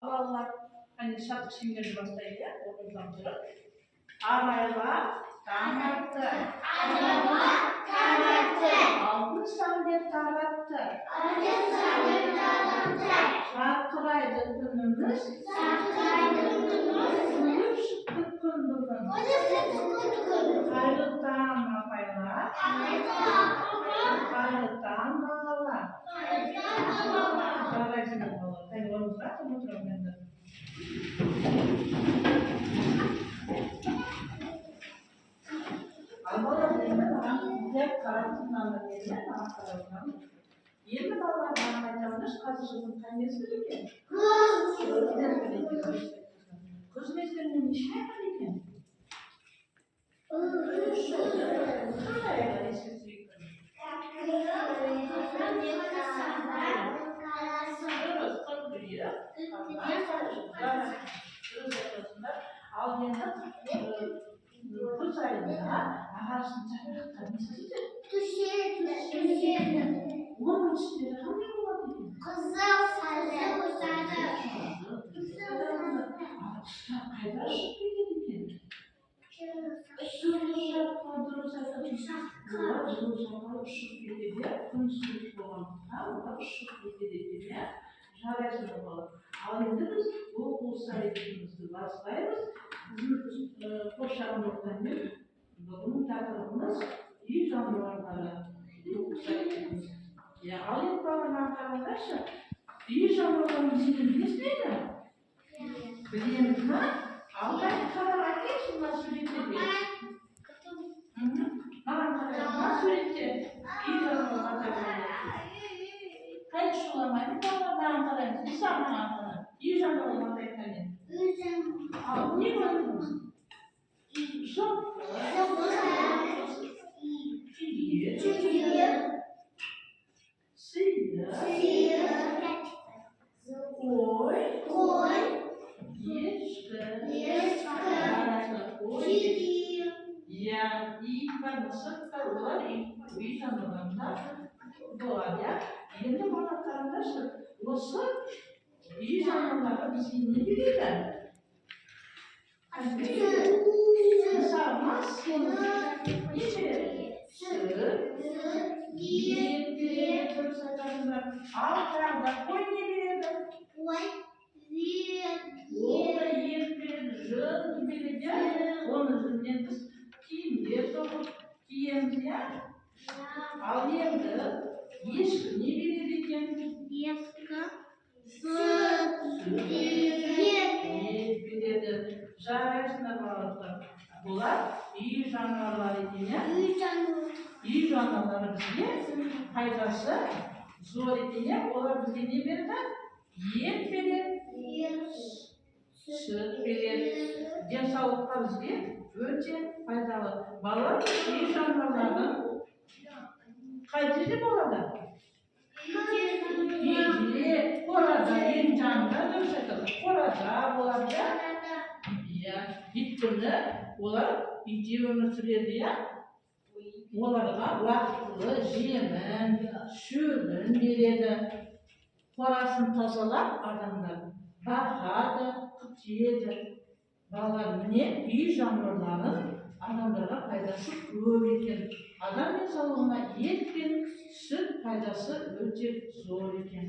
Балалар hani şarkı şiirleri başlayınca oradan sonra araba tarattı. Araba tarattı. Altın sandık tarattı. Altın sandık tarattı. Şarkıraydı günümüz. Şarkıraydı günümüz. Uyuşuklu kundurun. Hayırlıktan mafaylar. Hayırlıktan bağlar. Bağlayıcı bağlar. Tabii onu da unuturum ben de. Almalar yerine bana hep karantinanlar yerine bana karantinanlar. Yerine bağlar bana kaynanmış kazışının kaynesi bile ki. Kız mezginin işine yapar iken. Şuraya eskisi yıkılır. Al yanına kız ayında ağaçın çakmaklarını sıkıntı. Onun içinde hangi olabilir? Kızıl sarı. Kaylar şıkkı yedik. Sürüşler kaldırırsa bunlar sürüşler şıkkı yedik. Konuşmuş olanlar şıkkı yedik. Жарайсың болады. Ал енді біз бұл советімізді бастаймыз. Bizim қоршаған ортамен бүгін тақырыбымыз үй жануарлары. Ал енді балаларға қараңдаршы, үй жануарларын білесіз бе? Білеміз ме? Ал қарап әкелші мына суреттерге. Маған қарайық, мына суретте үй жануарлары. Hayır şu olamayın, babadan kalayım, insanlardan kalayım. İyi canlılardan kalayım. Al, niye koydunuz? Çok. Çiğ. Sıyır. Koy. Yeşke. Yani iyi nasıl kalırlar, iyi canlılardan doğar ya. Енді бала қараңдаршы, осы үй жануарлары бізге не береді? Мысалы, мас не береді? Сүт, ет береді, дұрыс айтасыңдар. Ал тағы қой не береді? Ол да ет береді, жүн береді. Оның жүнінен біз киімдер тоқып киеміз, иә? Ал енді ешкі не береді екен? Сүт береді. Жарайсыңдар балалар. Бұлар үй жануарлары екен, үй жануарлары бізге пайдасы зор екен. Олар бізге не береді? Ет береді, сүт береді. Денсаулыққа бізге өте пайдалы. Балалар үй жануарларын қай жерде болады? Үйде, қорада, ең жанында дұрыс айтасыз. Қорада болады, иә? Өйткені олар үйде өмір сүреді, иә? Оларға уақытылы жемін, шөбін береді. Қорасын тазалап адамдар бағады, күтеді. Балалар міне үй жануарларын адамдарға пайдасы көп екен. Адам денсаулығына ет пен сүт пайдасы өте зор екен.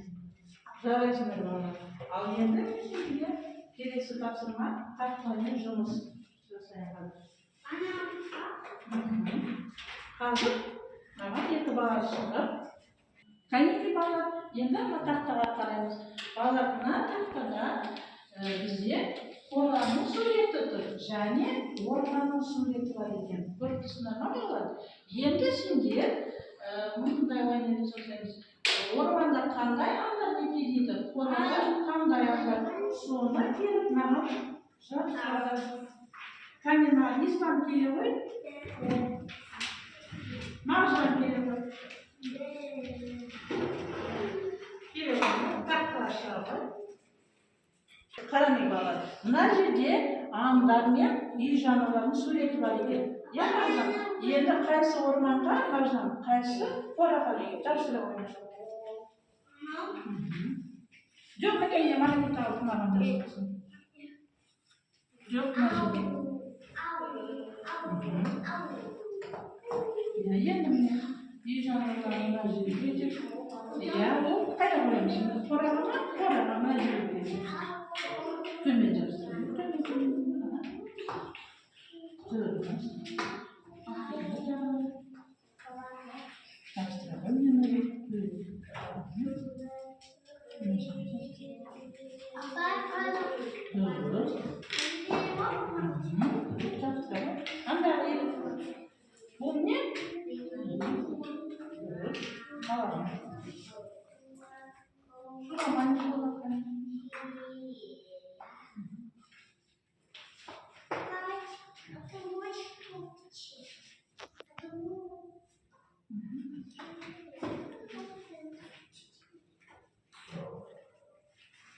Жарайсыңдар балалар. Ал енді сізге келесі тапсырма тақтамен жұмыс жасаймыз. Қазір маған екі бала шығып. Кәнеки балалар, енді мына тақтаға қараймыз. Балалар, мына тақтада бізде қораның суреті тұр, және орманның суреті бар екен. Көріп тұрсыңдар ма балалар? Енді сендер мындай ойын жасаймыз. Орманда қандай аңдар мекендейді? Қорада қандай аңдар? Соны келіп маған жазады. Кәне маған ислам келе ғой? Мағжан келе ғой? Келе ғой, тақтаға шыға ғой. Қарамай балалар, мына жерде аңдар мен үй жануарларының суреті бар екен. Иә, Мағжан? Енді қайсы орманға, Мағжан, қайсы қораға жапсыра қойыңыз. Yok makine market altına almışsın. Yok makine. Ya yedim. İyi canlılarına yiyecek. Ya o kaya koymuş şimdi. Torama yiyecek. Tümeceğiz.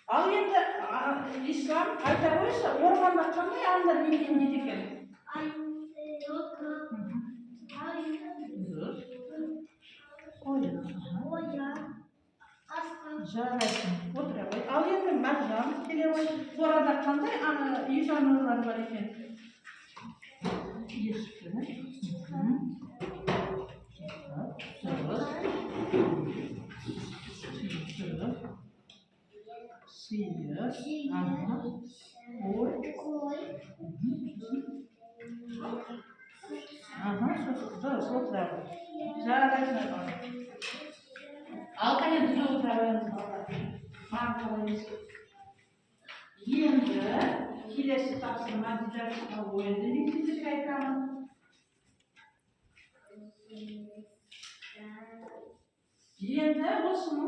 Al endi İslam ayta qo'ysa o'rmonda qanday anda mengen ekan. Жарайсың. Отыра қой. Ал енді мағжан келе ғой. Қорада қандай үй жануарлары бар екен? Ешкі. Сиыр. Қой. Дұрыс отыра қой. Жарайсың. Al kaya düzü oturalım. Markalarımız. Şimdi kilesi taksırma diyeceğiz. O yüzden ikinci kayıtlamı. Şimdi olsun.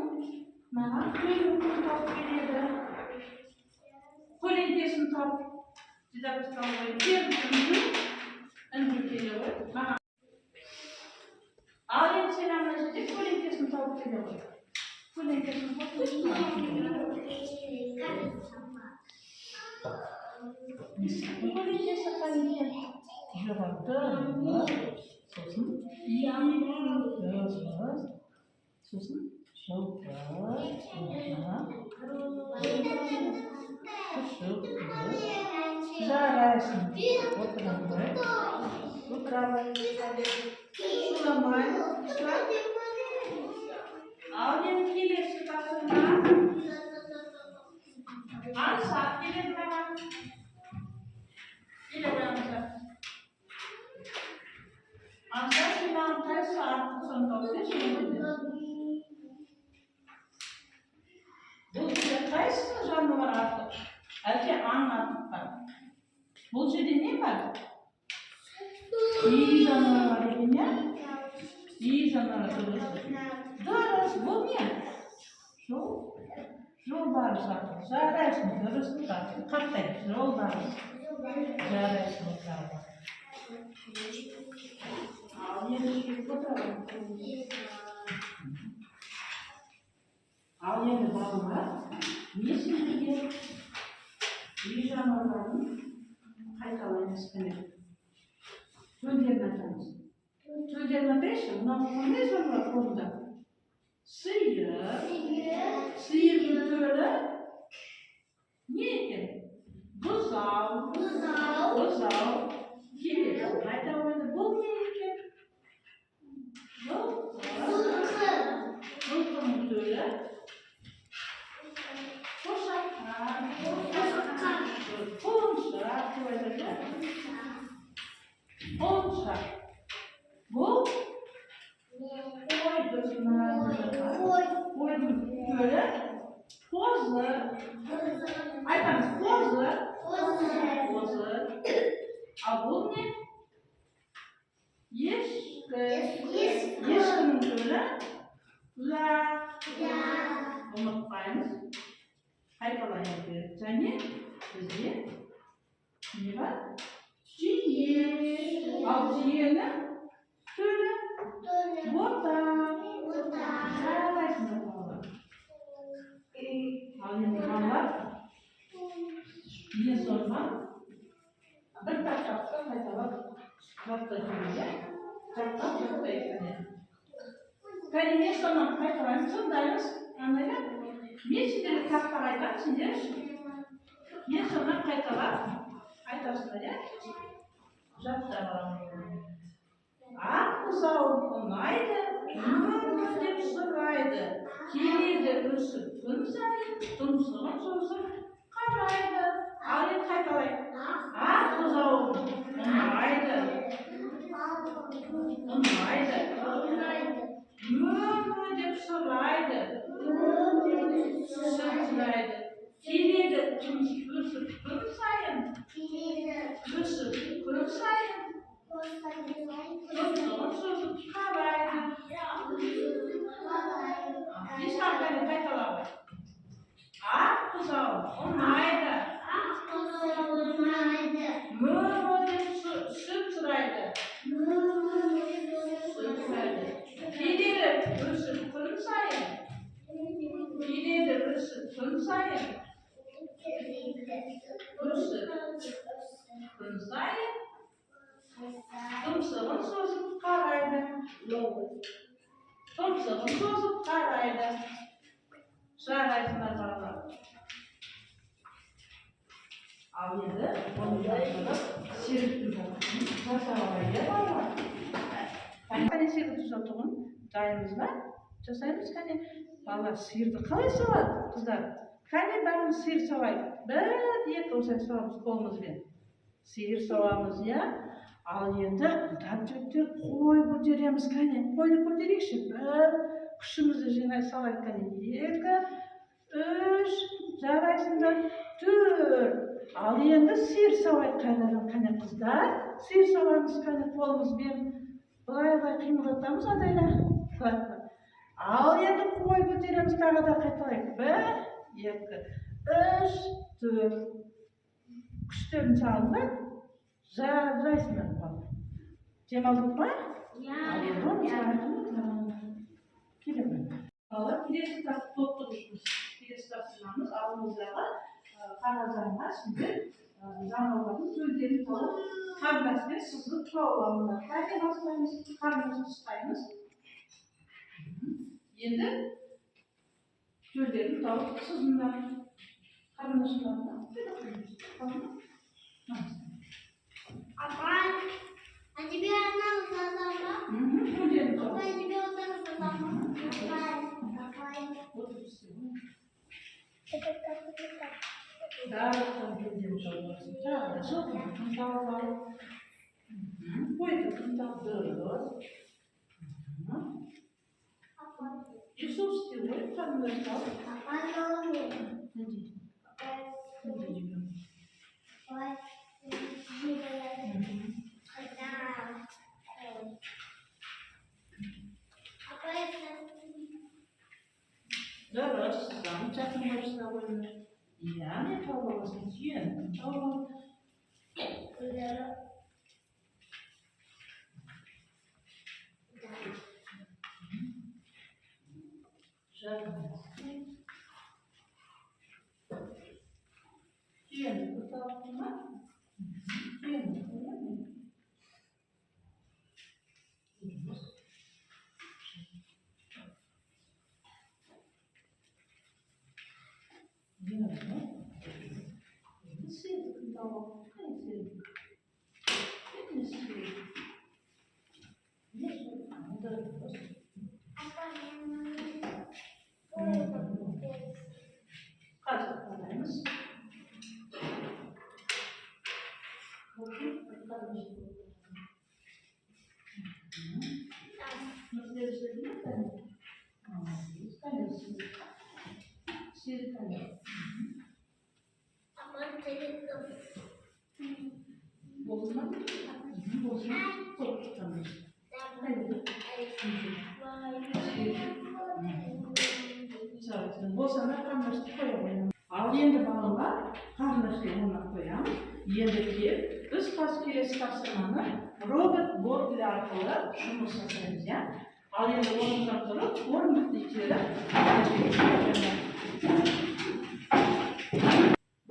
Bana kuyruğunu tap geliyor. Kolintesini tap. Didaktik almayı. Bir ömrü geliyor. Ağrı'nın selamlaşacak, kolintesini tavuk geliyor. Kolintesini tavuk geliyor. Kolintesi kalite. Jogatı. Sosun. İyi. Sosun. Şovka. Жарайсың. Отыра қой. Отыра қой. Суламай. Ал енді келесі тапсырма. Аңсап келеді маған. Келеді аңсап. Аңсап маған қайсы артық сонда бұл жерде қайсы жануар артық? Әлде аң артық бар? Бұл жерде не бар? İyi жануар бар екен, я? İyi жануар дұрыс. Дұрыс, бұл не? Жол барыс артық. Жарайсың, дұрыс артық. Қақтай, жол барыс. Жарайсың, артық. Ал енді отыралым. Ал енді балалар, не сіздерге үй жануарларын қайталаймыз міне. Төлдерін айтамыз. Төлдерін айтайыншы, мынау қандай жануар қолында? Сиыр. Сиырдың төлі не екен? Бұзау. Бұзау. Келеді. Айта қойды, бұл не екен? Жылқының төлі. Қоншақ. Бұл қойдың төлі қозы. Айтамыз, қозы. Ал бұл не? Ешкі. Ешкінің төлі лақ. Ұмытпаймыз. Қайталайық. Және бізде не бар? Түйе. Ал түйенің төлі бота. Жарайсың балалар. Ал енді балалар ең соңғы бір тақырыпты қайталап жаттап жүргенде жаттап қане соны қайталаймыз, сондаймыз. Қандайда? мен сендерге тақтаға айтамын, сендер мен соны қайталап айтасыңдар, иә? Жаттап аламын. Ақ бұзауым ұнайды, деп сұрайды. Келеді өсіп күн сайын, тұмсығын созып қарайды. Ал енді қайталайық. Ақ бұзауым ұнайды, деп сұрайды. Сұрайды. Келеді өсіп күн сайын, тұмсығын созып қарайды. Ешқандай қайталап. Ақ бұзауым ұнайды, деп сүт сұрайды. Келеді өсіп күн сайын, тұмсығын созып қарайды. Жарайсыңдар балалар. Ал енді оны жасап серіктің жасауға балалар. Қане серікті жасауын жайымыз ба? Жасаймыз қане. Балалар сиырды қалай сауады, қыздар? Қане бәріміз сиыр сауайық. Бір екі осылай сауамыз қолымызбен. Сиыр сауамыз, иә? Ал енді жігіттер қой көтереміз, қане. Қойды көтерейікші. Бір күшімізді жинай салайық, қане. Екі, үш, жарайсыңдар. Төрт. Ал енді сиыр сауайық қайдадан, қане қыздар. Сиыр сауамыз, қане қолымызбен. Былай қимылдатамыз адайда. Ал енді қой көтереміз, тағы да қайталайық. Бір, екі, үш, төрт. Күштерін салыңдар. Жайсыңдар балалар. Демалдық па? Ал енді оны жарайсыңдар. Келемін. Балалар, келесі топтығышымыз. Келесі тапсырмамыз алдымыздағы қағаздарына сіздер жаңалардың сөздерін тауып, қарындаспен сызып тауып алыңдар. Қайда бастаймыз? Қарындасты ұстаймыз. Енді сөздерін тауып сызыңдар. Қарындасшыларына. Апай, а тебе одна задала? Сөздерін тауып. Апай, тебе вот это задала? Апай. Вот и все. Это как? Да, там сөздерін тауып. Тағы да жылқыны тауып алып. Қойды тыңдап дұрыс. Иисус стилой, қарындастар. Апай, олмет. Дұрыс, сіздің жақын барысына қойыңыз. Иә, не тауып аласың? Түйен, тауып ал. Түйен, тауып ма? Түйен, Қазір қалаймыз. Болсана қарындашты қоя қоямыз. Ал енді балалар, қарындашты орнына қоямыз. Енді кеп, біз келесі тапсырманы робот бот арқылы жұмыс жасаймыз, иә? Ал енді орнында тұрып, орындықты итеріп,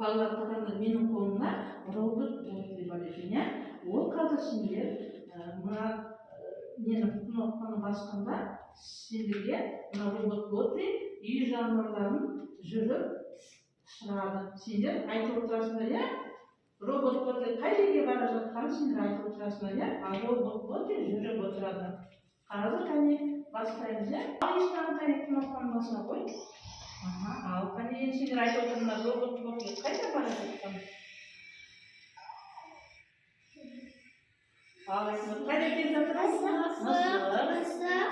балалар қараңдар, менің қолымда робот бот бар екен, иә? Ол қазір сендер мына нені кнопканы басқанда сендерге мына робот бот үй жануарларын жүріп шығады. Сендер айтып отырасыңдар, иә? Робот боте қай жерге бара жатқанын сендер айтып отырасыңдар, иә? А робот боте жүріп отырады. Қазір қане бастаймыз, иә? Ал ешқандай қане кнопканы басына қой. Ал қане енді сендер айтып отырсыңдар, робот боте қайда бара жатқан? Ал айтыңдар, қайда келіп жатыр? Мысыр.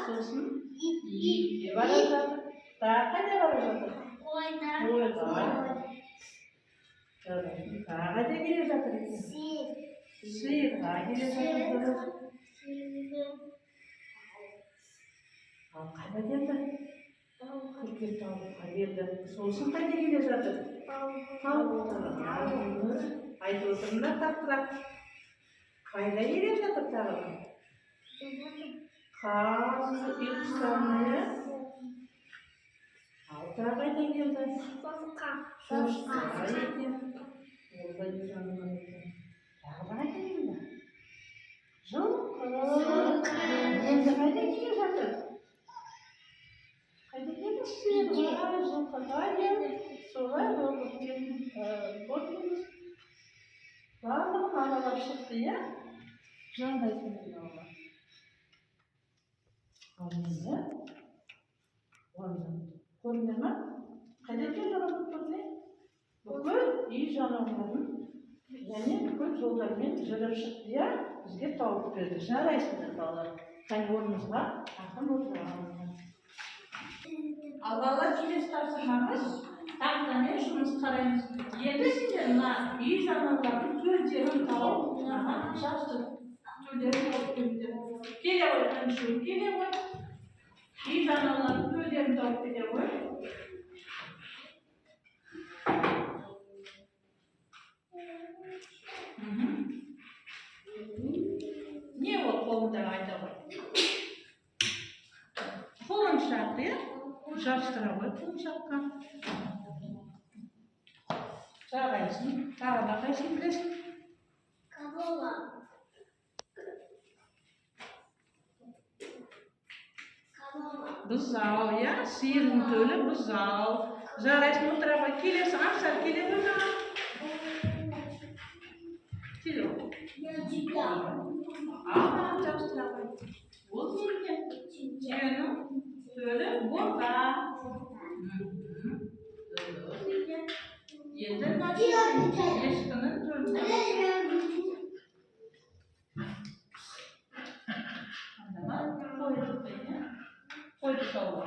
Сосын итке бара жатыр. Тағы қайда бара жатыр? Қойға. Тағы қайда келе жатыр екен? Сиырға келе жатыр. Ал қайда келді? Үркек тауыққа келді. Сосын қайда келе жатыр? Тауыққа. Айтып отырыңдар тақтырақ. Қайда келе жатыр тағы? Қаз ұйқысаны. Ал тағы қайда келді? Шошқа екен. Ол да жанынан екен. Тағы қайда келді? Жылқы. Енді қайда келе жатыр? Қайда келді? Жылқыға келді. Солай роботпен көрдіңіз. Барлығын аралап шықты, иә? Жандайсың мынауға. Ал енді көріне ме? Қайда келді роботпен? Бүкіл үй жануарларын және бүкіл жолдармен жүріп шықты, иә? Бізге тауып берді. Жарайсыңдар балалар. Қане орнымызға жақын отырамыз. Ал балалар, келесі тапсырмамыз тақтамен жұмыс қараймыз. Енді сендер мына үй жануарлардың төлдерін тауып, мынаған жазды. Төлдерін тауып берді. Келе ғой, қаншуы келе ғой. Үй жануарлардың төлдерін тауып келе ғой. Не ол қолындағы айта ғой? Құлыншақ, иә? Жабыстыра ғой құлыншаққа. Жарайсың. Тағы да қайсың білесің? Корова. Бұзау, иә? Сиырдың төлі бұзау. Жарайсың, отыра ғой. Келесі аңсар келе ғой маған. Келе ғой. Ал жабыстыра ғой. Ол не екен? Түйенің төлі борға. Енді ешкінің төлі. Қойды тауы.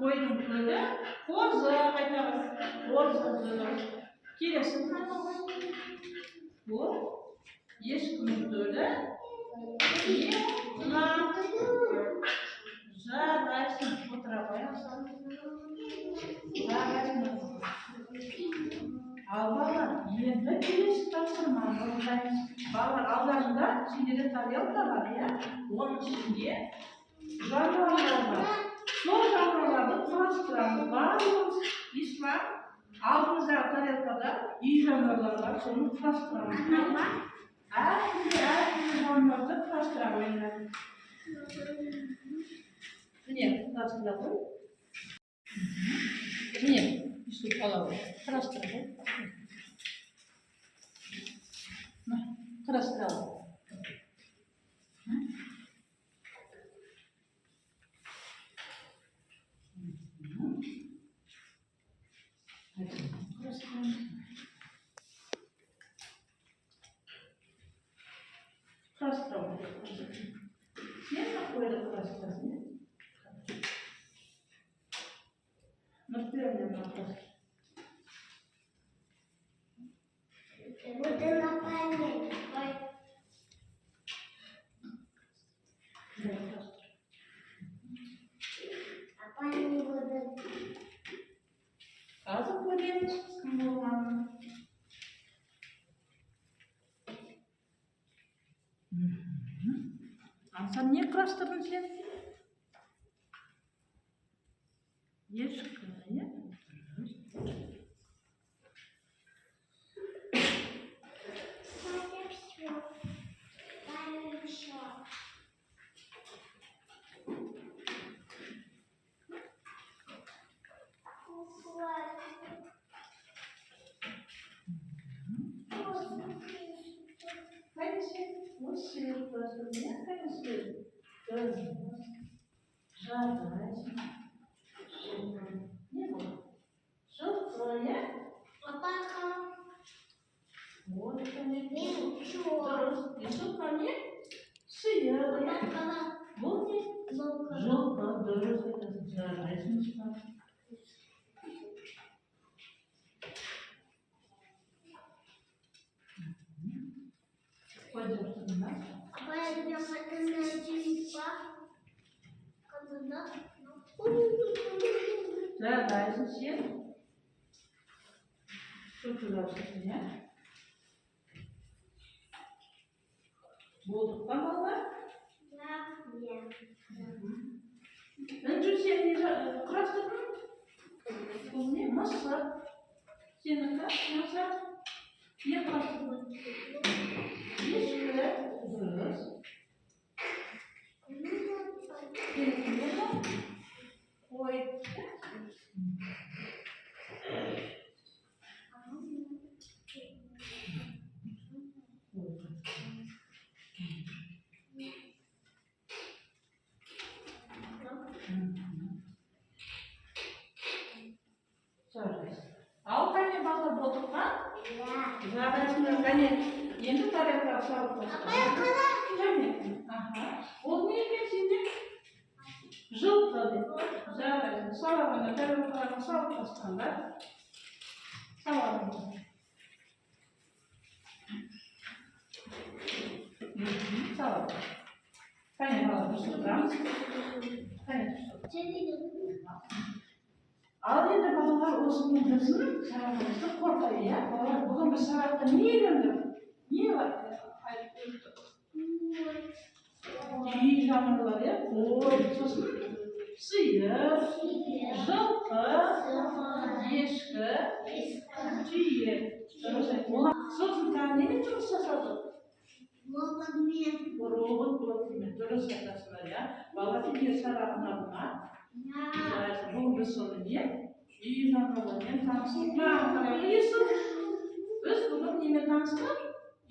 Қойдың төлі қозы, қайтамыз. Қозы төлі. Келесі бұл ешкінің төлі жылан. Жарайсың, отыра қоясың. Жарайсың. Ал балалар, енді келесі тапсырманы орындаймыз. Балалар, алдарында сендерде тарелка бар, иә? Оның ішінде жануарлар бар. Сол жануарларды құрастырамыз. Барлығымыз ислам алдымыздағы тарелкада үй жануарлар бар, соны құрастырамыз. Әртүрлі жануарларды құрастыра қойыңдар. Міне, құрастыра қой. Міне, үстіп ала қой. Құрастыра қой. Құрастыра қой. Құрастыра қой. Сен қойды құрастырасың. Нүктелермен құрастыр. Bukan apa ini? Apa ini bukan? Қазір көреміз кім болғанын. Аңсар, не құрастырдың сен? Ешкі, иә? Жарайсың. Не бұл? Жылқы, иә? Собака. Вот, кәне. Ничего. Дұрыс. Жылқы не? Сиыр, иә? Собака. Бұл не? Волк. Жылқы, дұрыс айтасың. Жарайсың шығар. Қойдың тұтында. Apa yang dia makan dari pak? Когда? Жарайсың сен. Çok güzelsin ya. Bulduk da valla. Ya. Önce seni kırastırdın. Bu ne? Masa. Senin kaç masa? Niye kırastırdın? Yeşile. Kuduruz. Gerekli mi? Koy. Al kane bala bulduk ha? Ya. Жарайсың кане. Енді тарелкаға салып Apa қойсың. yang kalah? Және. Аха. Ол не екен сенде? Жылқы деп. Жарайсың. Салабына тарелкаға салып қойсаңдар. Салабына. Салап. Кане бала тұрсыңдар. Кане тұрсың. Jadi Ал енді балалар осымен біздің сабағымызды қорқайды, иә? Балалар бүгін біз сабақта не үйрендік? Не бар? Айтып өттік. Үй жанрлар, иә? Қой, сосын сиыр, жылқы, ешкі, түйе. Дұрыс айтты. Олар сосын тағы немен жұмыс жасады? Робот блокымен. Дұрыс айтасыңдар, иә? Балалар егер сабағына бұна. Бұл біз соны не? Үй жанрлармен танысып, маған қарай қиысып. Біз бүгін немен таныстық?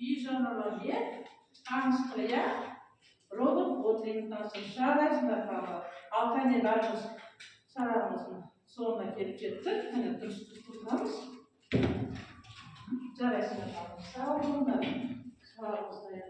Үй жанрлармен таныстық, иә? Робот блокымен таныстық. Жарайсыңдар балалар. Ал кәне барымыз сабағымыздың соңына келіп жеттік. Кәне дұрыс тұрғанбыз. Жарайсыңдар балалар. Сау болыңдар. Сабағымызда